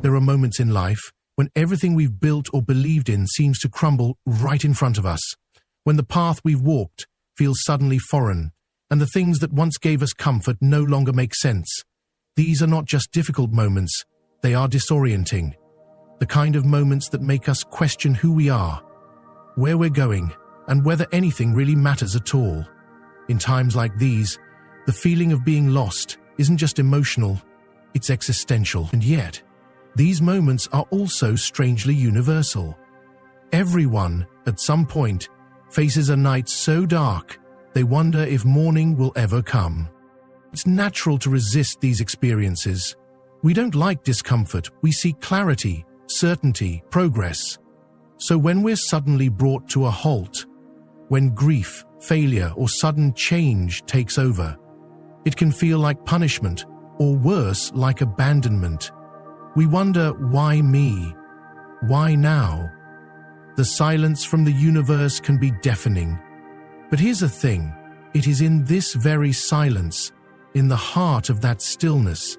There are moments in life when everything we've built or believed in seems to crumble right in front of us, when the path we've walked feels suddenly foreign, and the things that once gave us comfort no longer make sense. These are not just difficult moments, they are disorienting. The kind of moments that make us question who we are, where we're going, and whether anything really matters at all. In times like these, the feeling of being lost isn't just emotional, it's existential. And yet, these moments are also strangely universal. Everyone, at some point, faces a night so dark they wonder if morning will ever come. It's natural to resist these experiences. We don't like discomfort, we seek clarity, certainty, progress. So when we're suddenly brought to a halt, when grief, failure, or sudden change takes over, it can feel like punishment, or worse, like abandonment. We wonder, why me? Why now? The silence from the universe can be deafening. But here's the thing, it is in this very silence, in the heart of that stillness,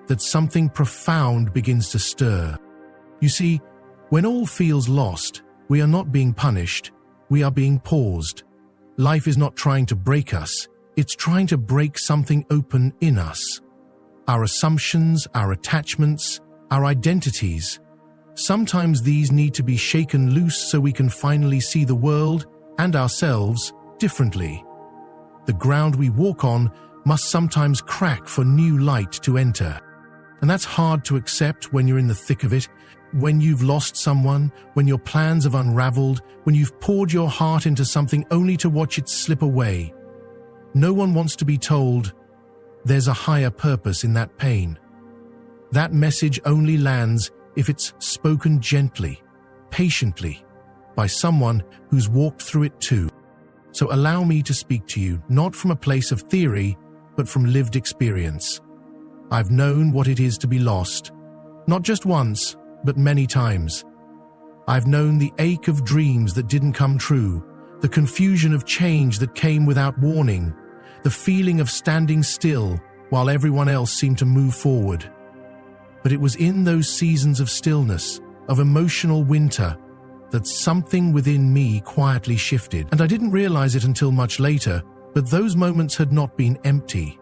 that something profound begins to stir. You see, when all feels lost, we are not being punished, we are being paused. Life is not trying to break us, it's trying to break something open in us. Our assumptions, our attachments, our identities. Sometimes these need to be shaken loose so we can finally see the world and ourselves differently. The ground we walk on must sometimes crack for new light to enter. And that's hard to accept when you're in the thick of it, when you've lost someone, when your plans have unraveled, when you've poured your heart into something only to watch it slip away. No one wants to be told, there's a higher purpose in that pain. That message only lands if it's spoken gently, patiently, by someone who's walked through it too. So allow me to speak to you, not from a place of theory, but from lived experience. I've known what it is to be lost, not just once, but many times. I've known the ache of dreams that didn't come true, the confusion of change that came without warning, the feeling of standing still while everyone else seemed to move forward. But it was in those seasons of stillness, of emotional winter, that something within me quietly shifted. And I didn't realize it until much later, but those moments had not been empty.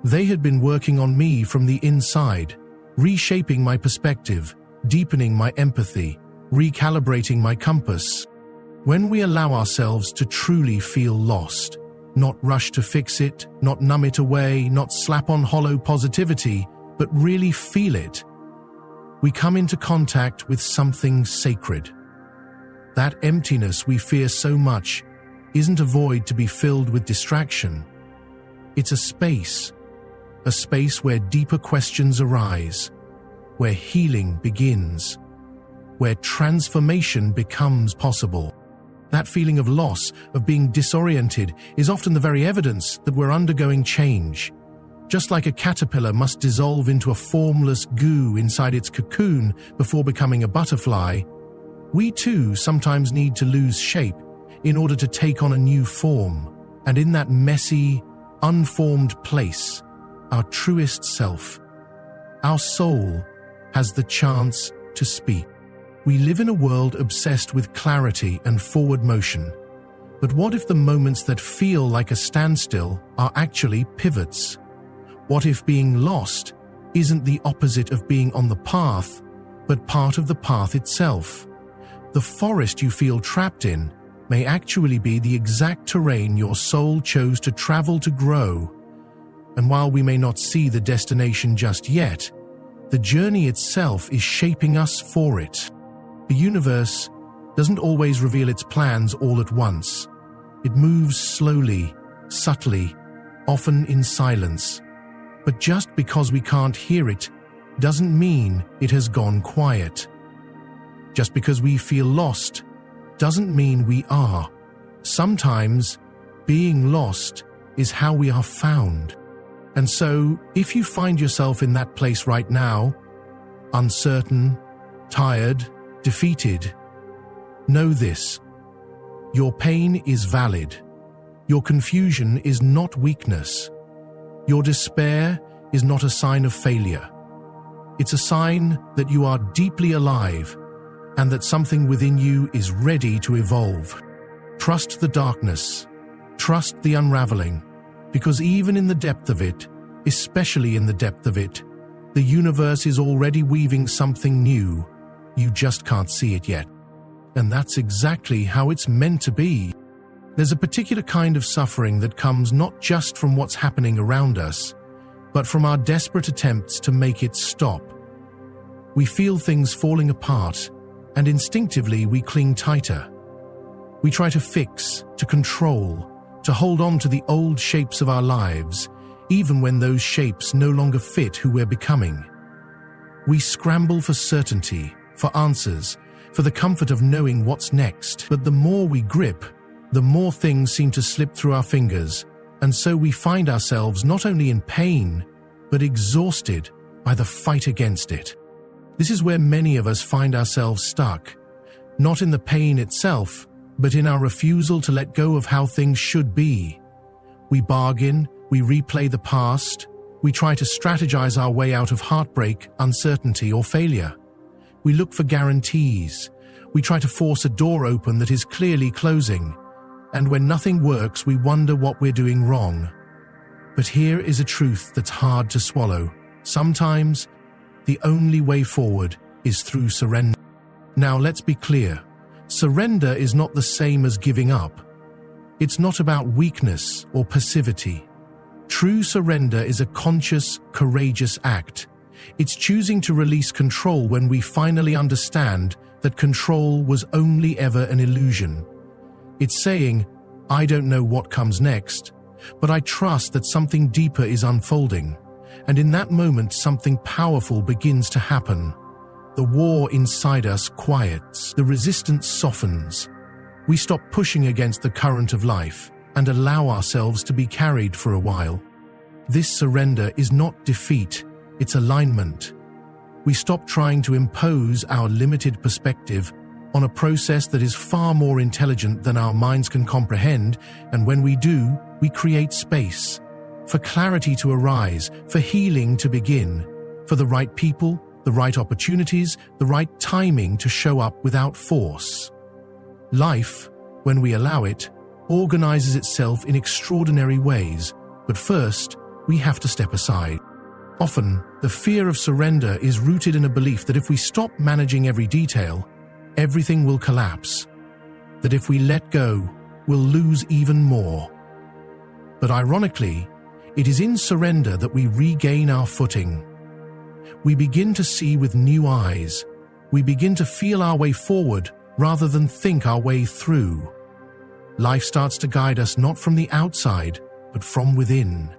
They had been working on me from the inside, reshaping my perspective, deepening my empathy, recalibrating my compass. When we allow ourselves to truly feel lost, not rush to fix it, not numb it away, not slap on hollow positivity, but really feel it, we come into contact with something sacred. That emptiness we fear so much isn't a void to be filled with distraction. It's a space where deeper questions arise, where healing begins, where transformation becomes possible. That feeling of loss, of being disoriented, is often the very evidence that we're undergoing change. Just like a caterpillar must dissolve into a formless goo inside its cocoon before becoming a butterfly, we too sometimes need to lose shape in order to take on a new form. And in that messy, unformed place, our truest self, our soul, has the chance to speak. We live in a world obsessed with clarity and forward motion. But what if the moments that feel like a standstill are actually pivots? What if being lost isn't the opposite of being on the path, but part of the path itself? The forest you feel trapped in may actually be the exact terrain your soul chose to travel to grow. And while we may not see the destination just yet, the journey itself is shaping us for it. The universe doesn't always reveal its plans all at once. It moves slowly, subtly, often in silence. But just because we can't hear it doesn't mean it has gone quiet. Just because we feel lost doesn't mean we are. Sometimes being lost is how we are found. And so, if you find yourself in that place right now, uncertain, tired, defeated, know this: your pain is valid. Your confusion is not weakness. Your despair is not a sign of failure. It's a sign that you are deeply alive and that something within you is ready to evolve. Trust the darkness. Trust the unraveling, because even in the depth of it, especially in the depth of it, the universe is already weaving something new. You just can't see it yet. And that's exactly how it's meant to be. There's a particular kind of suffering that comes not just from what's happening around us, but from our desperate attempts to make it stop. We feel things falling apart, and instinctively we cling tighter. We try to fix, to control, to hold on to the old shapes of our lives, even when those shapes no longer fit who we're becoming. We scramble for certainty, for answers, for the comfort of knowing what's next. But the more we grip, the more things seem to slip through our fingers, and so we find ourselves not only in pain, but exhausted by the fight against it. This is where many of us find ourselves stuck, not in the pain itself, but in our refusal to let go of how things should be. We bargain, we replay the past, we try to strategize our way out of heartbreak, uncertainty, or failure. We look for guarantees, we try to force a door open that is clearly closing, and when nothing works, we wonder what we're doing wrong. But here is a truth that's hard to swallow. Sometimes, the only way forward is through surrender. Now, let's be clear. Surrender is not the same as giving up. It's not about weakness or passivity. True surrender is a conscious, courageous act. It's choosing to release control when we finally understand that control was only ever an illusion. It's saying, I don't know what comes next, but I trust that something deeper is unfolding. And in that moment, something powerful begins to happen. The war inside us quiets, the resistance softens. We stop pushing against the current of life and allow ourselves to be carried for a while. This surrender is not defeat, it's alignment. We stop trying to impose our limited perspective on a process that is far more intelligent than our minds can comprehend, and when we do, we create space for clarity to arise, for healing to begin, for the right people, the right opportunities, the right timing to show up without force. Life, when we allow it, organizes itself in extraordinary ways, but first, we have to step aside. Often, the fear of surrender is rooted in a belief that if we stop managing every detail, everything will collapse. That if we let go, we'll lose even more. But ironically, it is in surrender that we regain our footing. We begin to see with new eyes. We begin to feel our way forward rather than think our way through. Life starts to guide us not from the outside, but from within.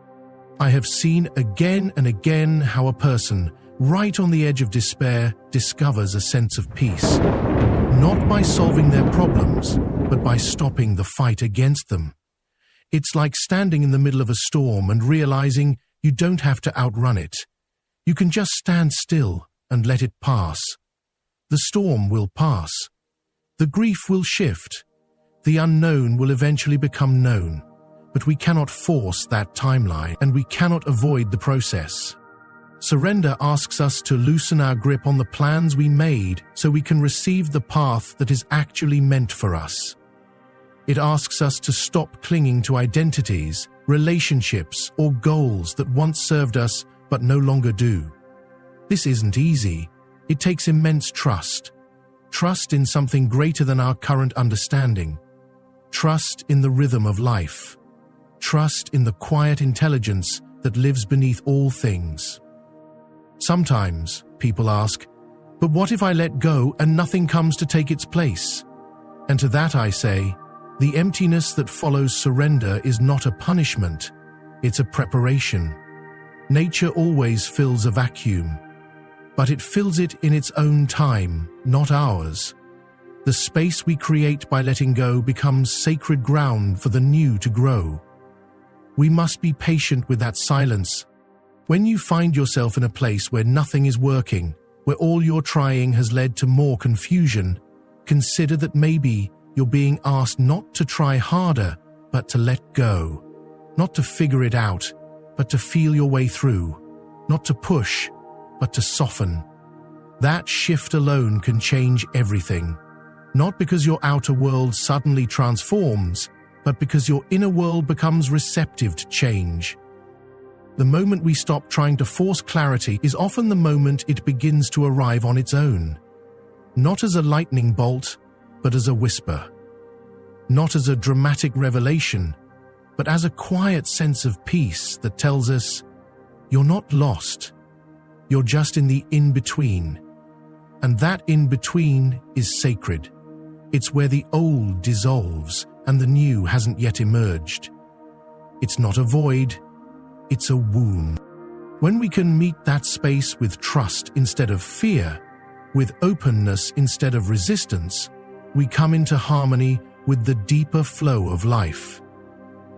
I have seen again and again how a person, right on the edge of despair, discovers a sense of peace. Not by solving their problems, but by stopping the fight against them. It's like standing in the middle of a storm and realizing you don't have to outrun it. You can just stand still and let it pass. The storm will pass. The grief will shift. The unknown will eventually become known. But we cannot force that timeline, and we cannot avoid the process. Surrender asks us to loosen our grip on the plans we made so we can receive the path that is actually meant for us. It asks us to stop clinging to identities, relationships, or goals that once served us but no longer do. This isn't easy. It takes immense trust. Trust in something greater than our current understanding. Trust in the rhythm of life. Trust in the quiet intelligence that lives beneath all things. Sometimes people ask, but what if I let go and nothing comes to take its place? And to that I say, the emptiness that follows surrender is not a punishment, it's a preparation. Nature always fills a vacuum, but it fills it in its own time, not ours. The space we create by letting go becomes sacred ground for the new to grow. We must be patient with that silence. When you find yourself in a place where nothing is working, where all your trying has led to more confusion, consider that maybe you're being asked not to try harder, but to let go. Not to figure it out, but to feel your way through. Not to push, but to soften. That shift alone can change everything. Not because your outer world suddenly transforms, but because your inner world becomes receptive to change. The moment we stop trying to force clarity is often the moment it begins to arrive on its own. Not as a lightning bolt, but as a whisper. Not as a dramatic revelation, but as a quiet sense of peace that tells us, you're not lost. You're just in the in-between. And that in-between is sacred. It's where the old dissolves and the new hasn't yet emerged. It's not a void, it's a womb. When we can meet that space with trust instead of fear, with openness instead of resistance, we come into harmony with the deeper flow of life.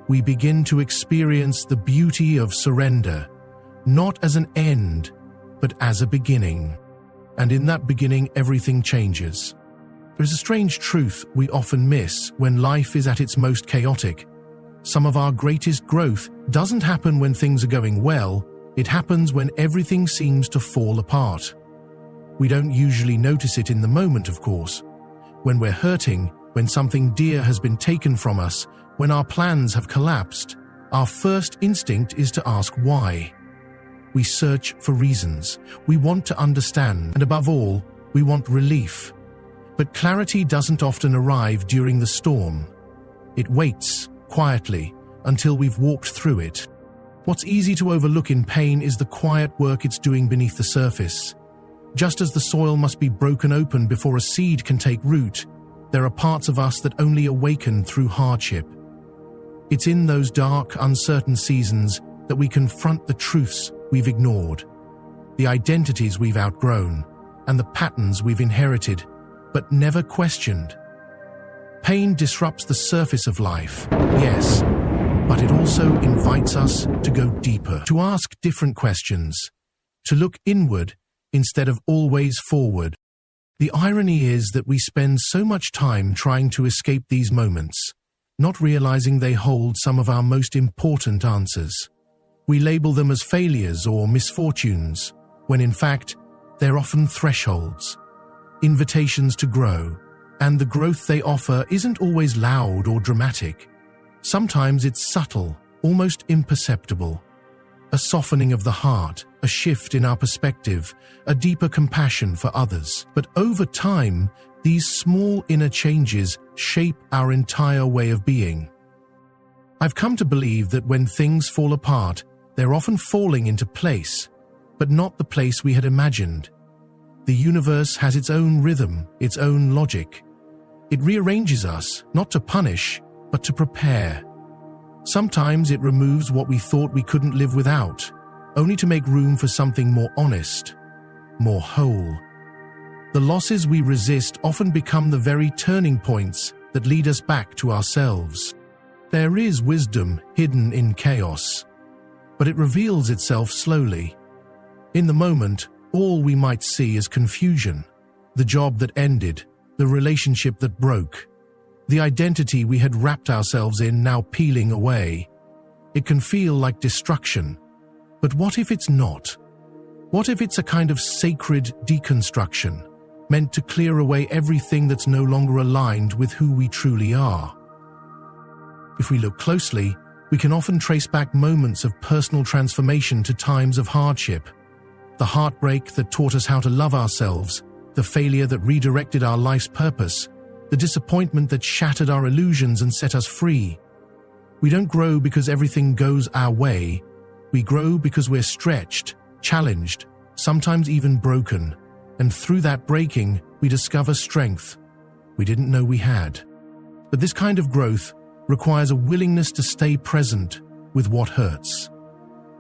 We begin to experience the beauty of surrender, not as an end, but as a beginning. And in that beginning, everything changes. There's a strange truth we often miss when life is at its most chaotic. Some of our greatest growth doesn't happen when things are going well, it happens when everything seems to fall apart. We don't usually notice it in the moment, of course. When we're hurting, when something dear has been taken from us, when our plans have collapsed, our first instinct is to ask why. We search for reasons. We want to understand, and above all, we want relief. But clarity doesn't often arrive during the storm. It waits, quietly, until we've walked through it. What's easy to overlook in pain is the quiet work it's doing beneath the surface. Just as the soil must be broken open before a seed can take root, there are parts of us that only awaken through hardship. It's in those dark, uncertain seasons that we confront the truths we've ignored, the identities we've outgrown, and the patterns we've inherited, but never questioned. Pain disrupts the surface of life, yes, but it also invites us to go deeper, to ask different questions, to look inward instead of always forward. The irony is that we spend so much time trying to escape these moments, not realizing they hold some of our most important answers. We label them as failures or misfortunes, when in fact, they're often thresholds, invitations to grow, and the growth they offer isn't always loud or dramatic. Sometimes it's subtle, almost imperceptible. A softening of the heart, a shift in our perspective, a deeper compassion for others. But over time, these small inner changes shape our entire way of being. I've come to believe that when things fall apart, they're often falling into place, but not the place we had imagined. The universe has its own rhythm, its own logic. It rearranges us, not to punish, but to prepare. Sometimes it removes what we thought we couldn't live without, only to make room for something more honest, more whole. The losses we resist often become the very turning points that lead us back to ourselves. There is wisdom hidden in chaos, but it reveals itself slowly. In the moment, all we might see is confusion, the job that ended, the relationship that broke, the identity we had wrapped ourselves in now peeling away. It can feel like destruction, but what if it's not? What if it's a kind of sacred deconstruction, meant to clear away everything that's no longer aligned with who we truly are? If we look closely, we can often trace back moments of personal transformation to times of hardship. The heartbreak that taught us how to love ourselves, the failure that redirected our life's purpose, the disappointment that shattered our illusions and set us free. We don't grow because everything goes our way. We grow because we're stretched, challenged, sometimes even broken. And through that breaking, we discover strength we didn't know we had. But this kind of growth requires a willingness to stay present with what hurts.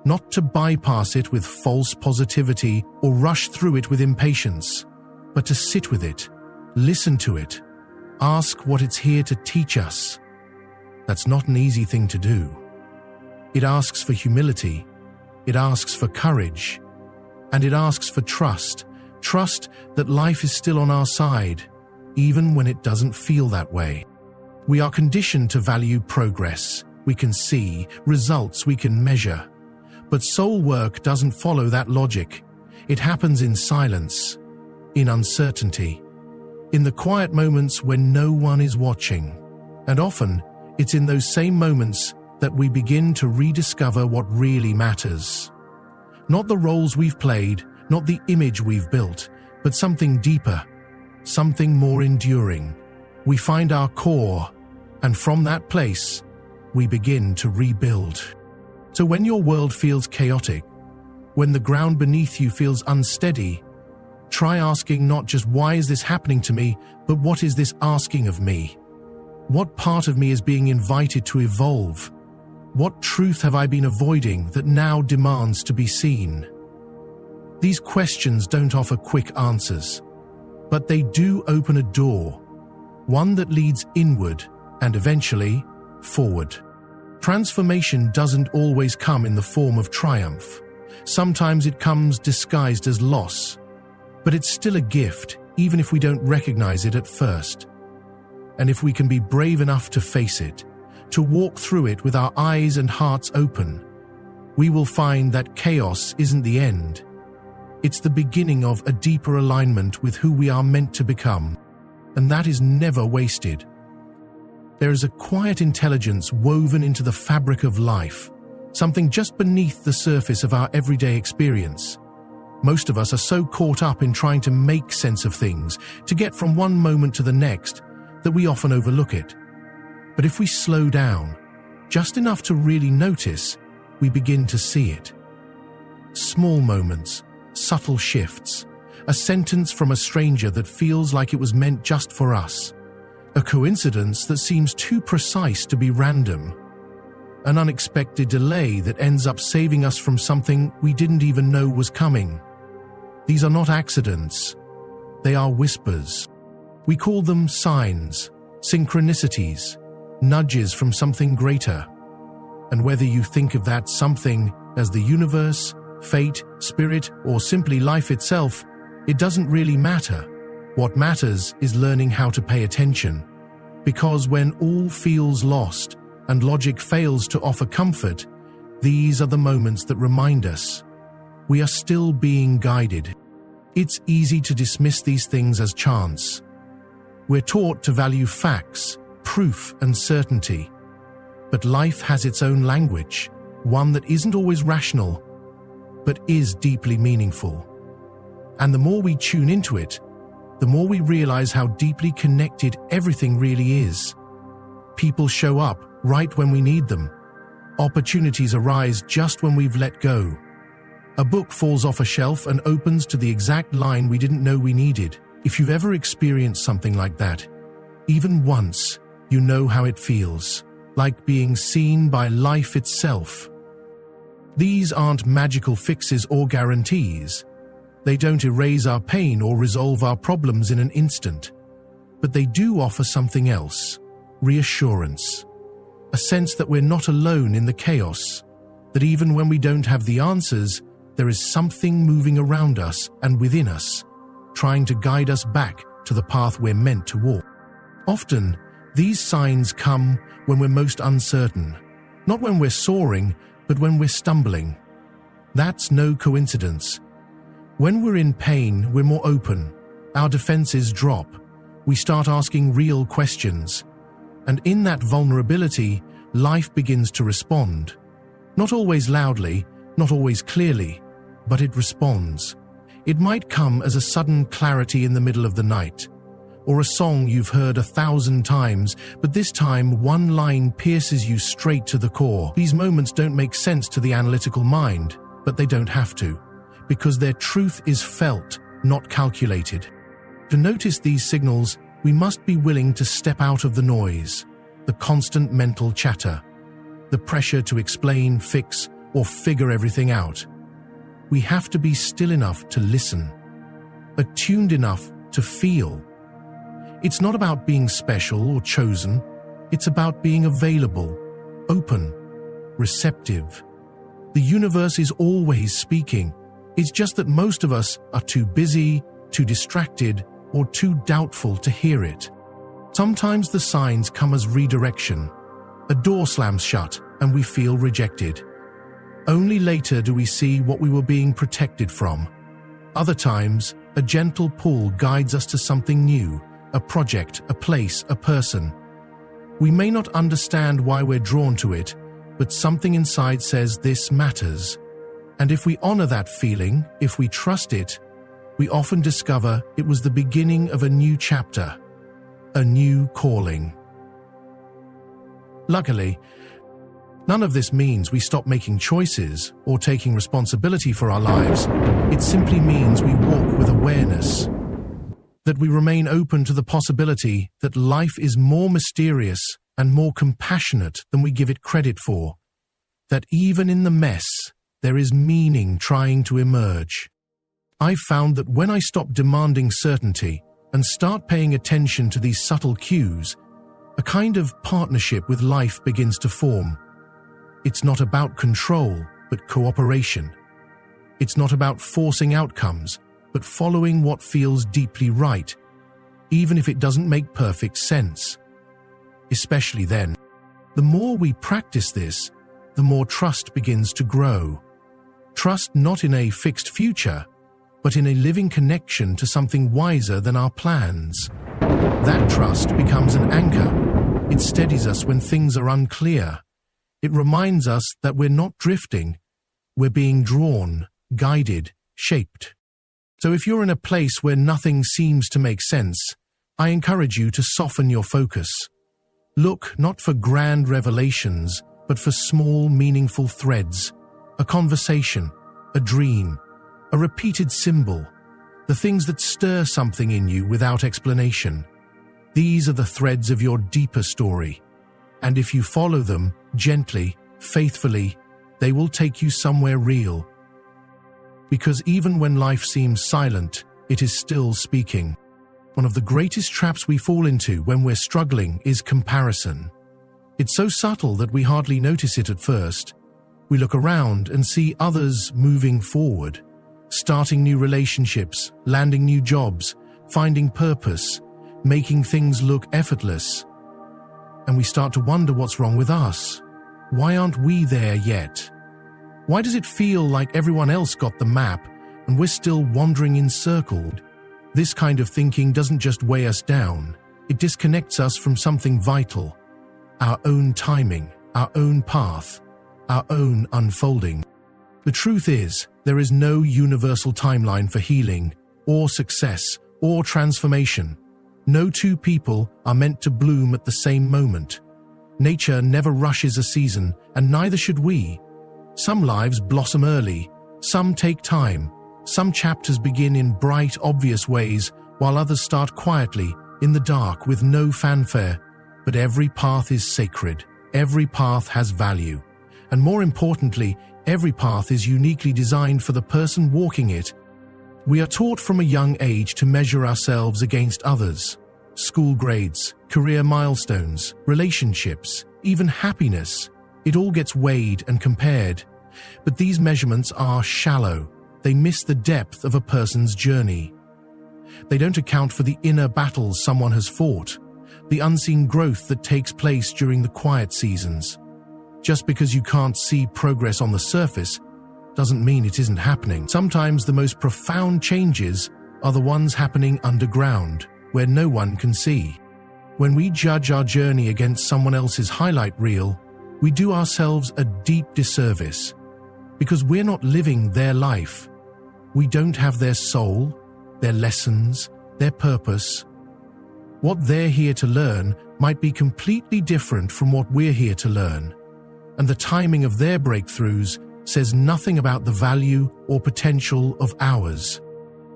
Not to bypass it with false positivity or rush through it with impatience, but to sit with it, listen to it, ask what it's here to teach us. That's not an easy thing to do. It asks for humility, it asks for courage, and it asks for trust that life is still on our side, even when it doesn't feel that way. We are conditioned to value progress we can see, results we can measure. But soul work doesn't follow that logic. It happens in silence, in uncertainty, in the quiet moments when no one is watching. And often, it's in those same moments that we begin to rediscover what really matters. Not the roles we've played, not the image we've built, but something deeper, something more enduring. We find our core, and from that place, we begin to rebuild. So when your world feels chaotic, when the ground beneath you feels unsteady, try asking not just why is this happening to me, but what is this asking of me? What part of me is being invited to evolve? What truth have I been avoiding that now demands to be seen? These questions don't offer quick answers, but they do open a door, one that leads inward and eventually forward. Transformation doesn't always come in the form of triumph. Sometimes it comes disguised as loss, but it's still a gift, even if we don't recognize it at first. And if we can be brave enough to face it, to walk through it with our eyes and hearts open, we will find that chaos isn't the end. It's the beginning of a deeper alignment with who we are meant to become, and that is never wasted. There is a quiet intelligence woven into the fabric of life, something just beneath the surface of our everyday experience. Most of us are so caught up in trying to make sense of things, to get from one moment to the next, that we often overlook it. But if we slow down, just enough to really notice, we begin to see it. Small moments, subtle shifts, a sentence from a stranger that feels like it was meant just for us, a coincidence that seems too precise to be random, an unexpected delay that ends up saving us from something we didn't even know was coming. These are not accidents, they are whispers. We call them signs, synchronicities, nudges from something greater. And whether you think of that something as the universe, fate, spirit, or simply life itself, it doesn't really matter. What matters is learning how to pay attention. Because when all feels lost and logic fails to offer comfort, these are the moments that remind us we are still being guided. It's easy to dismiss these things as chance. We're taught to value facts, proof, and certainty. But life has its own language, one that isn't always rational, but is deeply meaningful. And the more we tune into it, the more we realize how deeply connected everything really is. People show up right when we need them. Opportunities arise just when we've let go. A book falls off a shelf and opens to the exact line we didn't know we needed. If you've ever experienced something like that, even once, you know how it feels, like being seen by life itself. These aren't magical fixes or guarantees. They don't erase our pain or resolve our problems in an instant. But they do offer something else, reassurance. A sense that we're not alone in the chaos, that even when we don't have the answers, there is something moving around us and within us, trying to guide us back to the path we're meant to walk. Often, these signs come when we're most uncertain, not when we're soaring, but when we're stumbling. That's no coincidence. When we're in pain, we're more open. Our defenses drop. We start asking real questions. And in that vulnerability, life begins to respond. Not always loudly, not always clearly, but it responds. It might come as a sudden clarity in the middle of the night, or a song you've heard 1,000 times, but this time one line pierces you straight to the core. These moments don't make sense to the analytical mind, but they don't have to, because their truth is felt, not calculated. To notice these signals, we must be willing to step out of the noise, the constant mental chatter, the pressure to explain, fix, or figure everything out. We have to be still enough to listen, attuned enough to feel. It's not about being special or chosen. It's about being available, open, receptive. The universe is always speaking. It's just that most of us are too busy, too distracted, or too doubtful to hear it. Sometimes the signs come as redirection. A door slams shut and we feel rejected. Only later do we see what we were being protected from. Other times, a gentle pull guides us to something new, a project, a place, a person. We may not understand why we're drawn to it, but something inside says this matters. And if we honor that feeling, if we trust it, we often discover it was the beginning of a new chapter, a new calling. Luckily, none of this means we stop making choices or taking responsibility for our lives. It simply means we walk with awareness, that we remain open to the possibility that life is more mysterious and more compassionate than we give it credit for, that even in the mess, there is meaning trying to emerge. I've found that when I stop demanding certainty and start paying attention to these subtle cues, a kind of partnership with life begins to form. It's not about control, but cooperation. It's not about forcing outcomes, but following what feels deeply right, even if it doesn't make perfect sense. Especially then, the more we practice this, the more trust begins to grow. Trust not in a fixed future, but in a living connection to something wiser than our plans. That trust becomes an anchor. It steadies us when things are unclear. It reminds us that we're not drifting, we're being drawn, guided, shaped. So if you're in a place where nothing seems to make sense, I encourage you to soften your focus. Look not for grand revelations, but for small, meaningful threads, a conversation, a dream, a repeated symbol, the things that stir something in you without explanation. These are the threads of your deeper story, and if you follow them gently, faithfully, they will take you somewhere real. Because even when life seems silent, it is still speaking. One of the greatest traps we fall into when we're struggling is comparison. It's so subtle that we hardly notice it at first. We look around and see others moving forward, starting new relationships, landing new jobs, finding purpose, making things look effortless. And we start to wonder what's wrong with us. Why aren't we there yet? Why does it feel like everyone else got the map and we're still wandering in circles? This kind of thinking doesn't just weigh us down, it disconnects us from something vital, our own timing, our own path, our own unfolding. The truth is, there is no universal timeline for healing, or success, or transformation. No two people are meant to bloom at the same moment. Nature never rushes a season, and neither should we. Some lives blossom early, some take time, some chapters begin in bright, obvious ways, while others start quietly, in the dark, with no fanfare. But every path is sacred, every path has value, and more importantly, every path is uniquely designed for the person walking it. We are taught from a young age to measure ourselves against others. School grades, career milestones, relationships, even happiness. It all gets weighed and compared. But these measurements are shallow. They miss the depth of a person's journey. They don't account for the inner battles someone has fought, the unseen growth that takes place during the quiet seasons. Just because you can't see progress on the surface doesn't mean it isn't happening. Sometimes the most profound changes are the ones happening underground, where no one can see. When we judge our journey against someone else's highlight reel, we do ourselves a deep disservice, because we're not living their life. We don't have their soul, their lessons, their purpose. What they're here to learn might be completely different from what we're here to learn, and the timing of their breakthroughs says nothing about the value or potential of ours.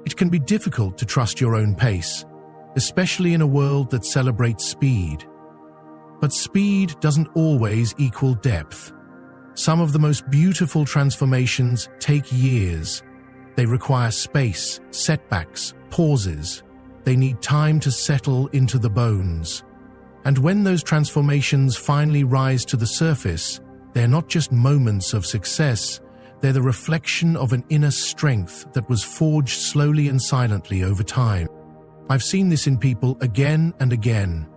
It can be difficult to trust your own pace, especially in a world that celebrates speed. But speed doesn't always equal depth. Some of the most beautiful transformations take years. They require space, setbacks, pauses. They need time to settle into the bones. And when those transformations finally rise to the surface, they're not just moments of success, they're the reflection of an inner strength that was forged slowly and silently over time. I've seen this in people again and again.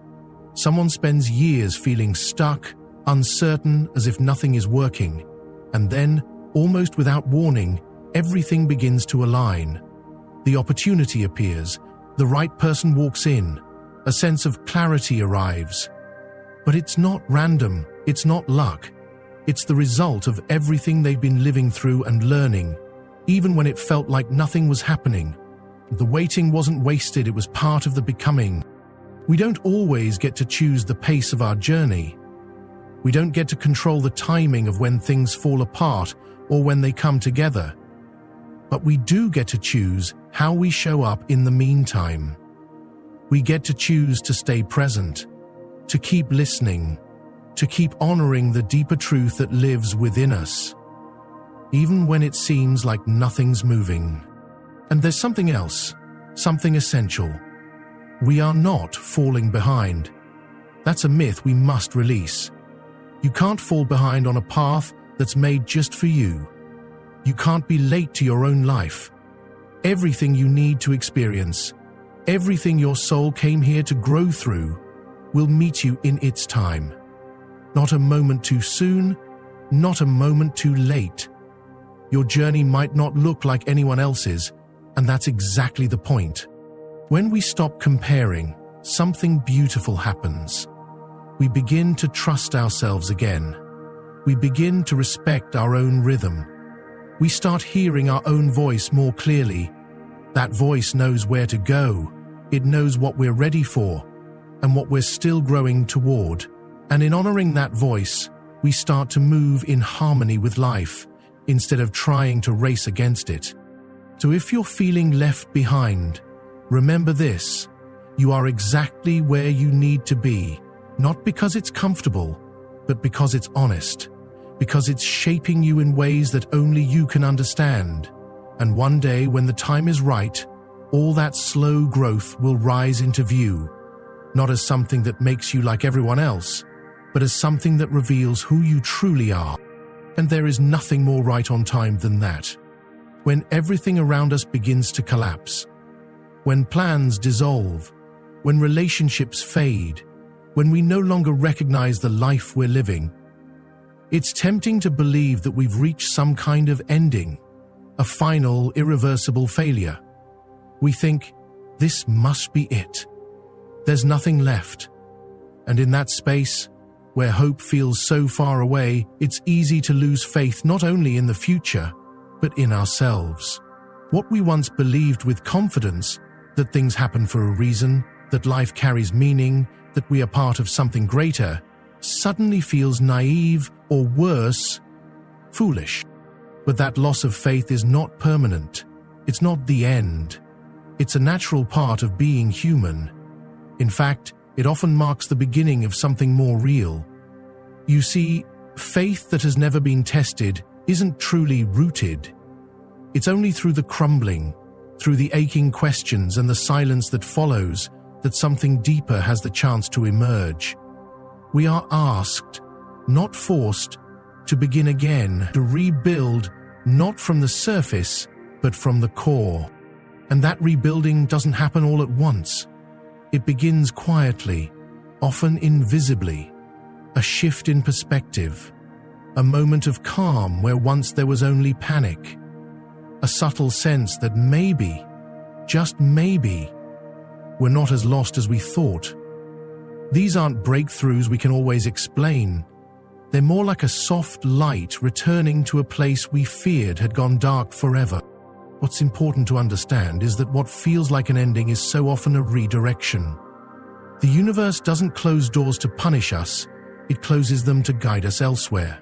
Someone spends years feeling stuck, uncertain, as if nothing is working, and then, almost without warning, everything begins to align. The opportunity appears, the right person walks in, a sense of clarity arrives. But it's not random, it's not luck. It's the result of everything they've been living through and learning, even when it felt like nothing was happening. The waiting wasn't wasted, it was part of the becoming. We don't always get to choose the pace of our journey. We don't get to control the timing of when things fall apart or when they come together. But we do get to choose how we show up in the meantime. We get to choose to stay present, to keep listening, to keep honoring the deeper truth that lives within us, even when it seems like nothing's moving. And there's something else, something essential. We are not falling behind. That's a myth we must release. You can't fall behind on a path that's made just for you. You can't be late to your own life. Everything you need to experience, everything your soul came here to grow through, will meet you in its time. Not a moment too soon, not a moment too late. Your journey might not look like anyone else's, and that's exactly the point. When we stop comparing, something beautiful happens. We begin to trust ourselves again. We begin to respect our own rhythm. We start hearing our own voice more clearly. That voice knows where to go. It knows what we're ready for and what we're still growing toward. And in honoring that voice, we start to move in harmony with life instead of trying to race against it. So if you're feeling left behind, remember this: you are exactly where you need to be, not because it's comfortable, but because it's honest, because it's shaping you in ways that only you can understand. And one day, when the time is right, all that slow growth will rise into view, not as something that makes you like everyone else, but as something that reveals who you truly are. And there is nothing more right on time than that. When everything around us begins to collapse, when plans dissolve, when relationships fade, when we no longer recognize the life we're living, it's tempting to believe that we've reached some kind of ending, a final, irreversible failure. We think, this must be it. There's nothing left. And in that space, where hope feels so far away, it's easy to lose faith not only in the future, but in ourselves. What we once believed with confidence, that things happen for a reason, that life carries meaning, that we are part of something greater, suddenly feels naive or worse, foolish. But that loss of faith is not permanent. It's not the end. It's a natural part of being human. In fact, it often marks the beginning of something more real. You see, faith that has never been tested isn't truly rooted. It's only through the crumbling, through the aching questions and the silence that follows, that something deeper has the chance to emerge. We are asked, not forced, to begin again, to rebuild, not from the surface, but from the core. And that rebuilding doesn't happen all at once. It begins quietly, often invisibly. A shift in perspective, a moment of calm where once there was only panic, a subtle sense that maybe, just maybe, we're not as lost as we thought. These aren't breakthroughs we can always explain. They're more like a soft light returning to a place we feared had gone dark forever. What's important to understand is that what feels like an ending is so often a redirection. The universe doesn't close doors to punish us, it closes them to guide us elsewhere,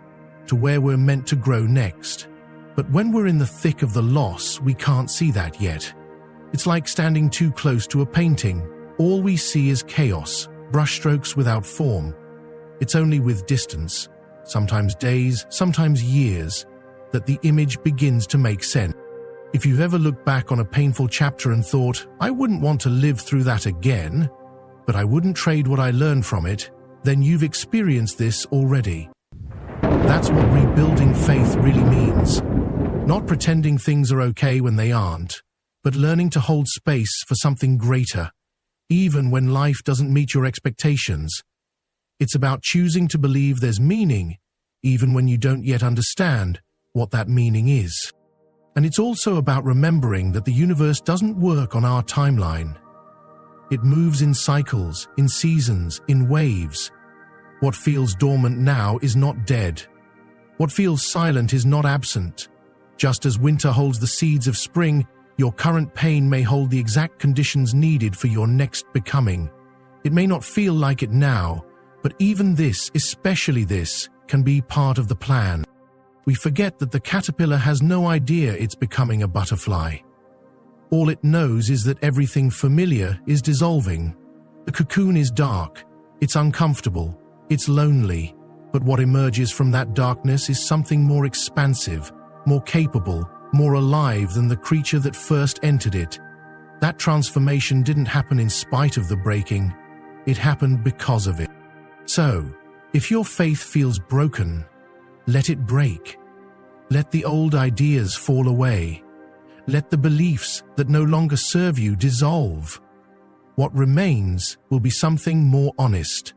to where we're meant to grow next. But when we're in the thick of the loss, we can't see that yet. It's like standing too close to a painting. All we see is chaos, brushstrokes without form. It's only with distance, sometimes days, sometimes years, that the image begins to make sense. If you've ever looked back on a painful chapter and thought, I wouldn't want to live through that again, but I wouldn't trade what I learned from it, then you've experienced this already. That's what rebuilding faith really means. Not pretending things are okay when they aren't, but learning to hold space for something greater, even when life doesn't meet your expectations. It's about choosing to believe there's meaning, even when you don't yet understand what that meaning is. And it's also about remembering that the universe doesn't work on our timeline. It moves in cycles, in seasons, in waves. What feels dormant now is not dead. What feels silent is not absent. Just as winter holds the seeds of spring, your current pain may hold the exact conditions needed for your next becoming. It may not feel like it now, but even this, especially this, can be part of the plan. We forget that the caterpillar has no idea it's becoming a butterfly. All it knows is that everything familiar is dissolving. The cocoon is dark, it's uncomfortable, it's lonely, but what emerges from that darkness is something more expansive, more capable, more alive than the creature that first entered it. That transformation didn't happen in spite of the breaking, it happened because of it. So, if your faith feels broken, let it break. Let the old ideas fall away. Let the beliefs that no longer serve you dissolve. What remains will be something more honest,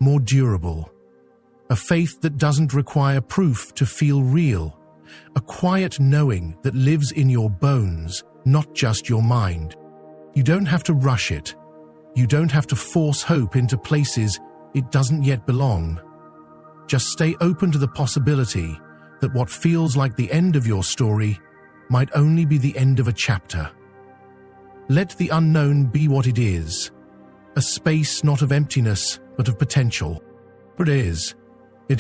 more durable. A faith that doesn't require proof to feel real. A quiet knowing that lives in your bones, not just your mind. You don't have to rush it. You don't have to force hope into places it doesn't yet belong. Just stay open to the possibility that what feels like the end of your story might only be the end of a chapter. Let the unknown be what it is, a space not of emptiness but of potential. But it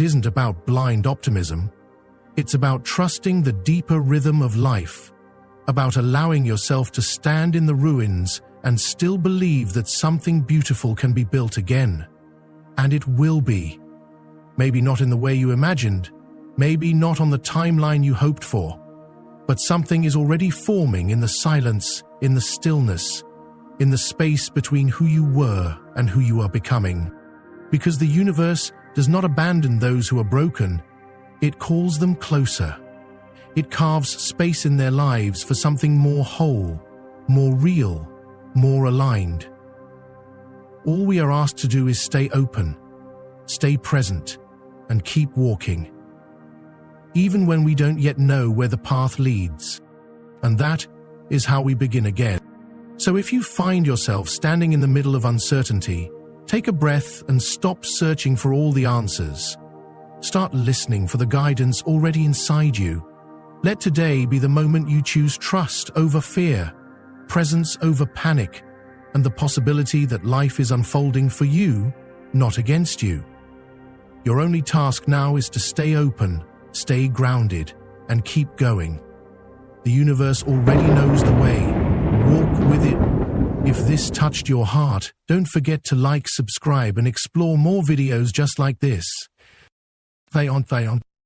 isn't about blind optimism. It's about trusting the deeper rhythm of life, about allowing yourself to stand in the ruins and still believe that something beautiful can be built again. And it will be. Maybe not in the way you imagined, maybe not on the timeline you hoped for, but something is already forming in the silence, in the stillness, in the space between who you were and who you are becoming. Because the universe does not abandon those who are broken, it calls them closer. It carves space in their lives for something more whole, more real, more aligned. All we are asked to do is stay open, stay present, and keep walking, even when we don't yet know where the path leads. And that is how we begin again. So if you find yourself standing in the middle of uncertainty, take a breath and stop searching for all the answers. Start listening for the guidance already inside you. Let today be the moment you choose trust over fear, presence over panic, and the possibility that life is unfolding for you, not against you. Your only task now is to stay open, stay grounded, and keep going. The universe already knows the way. Walk with it. If this touched your heart, don't forget to like, subscribe, and explore more videos just like this. Thay on.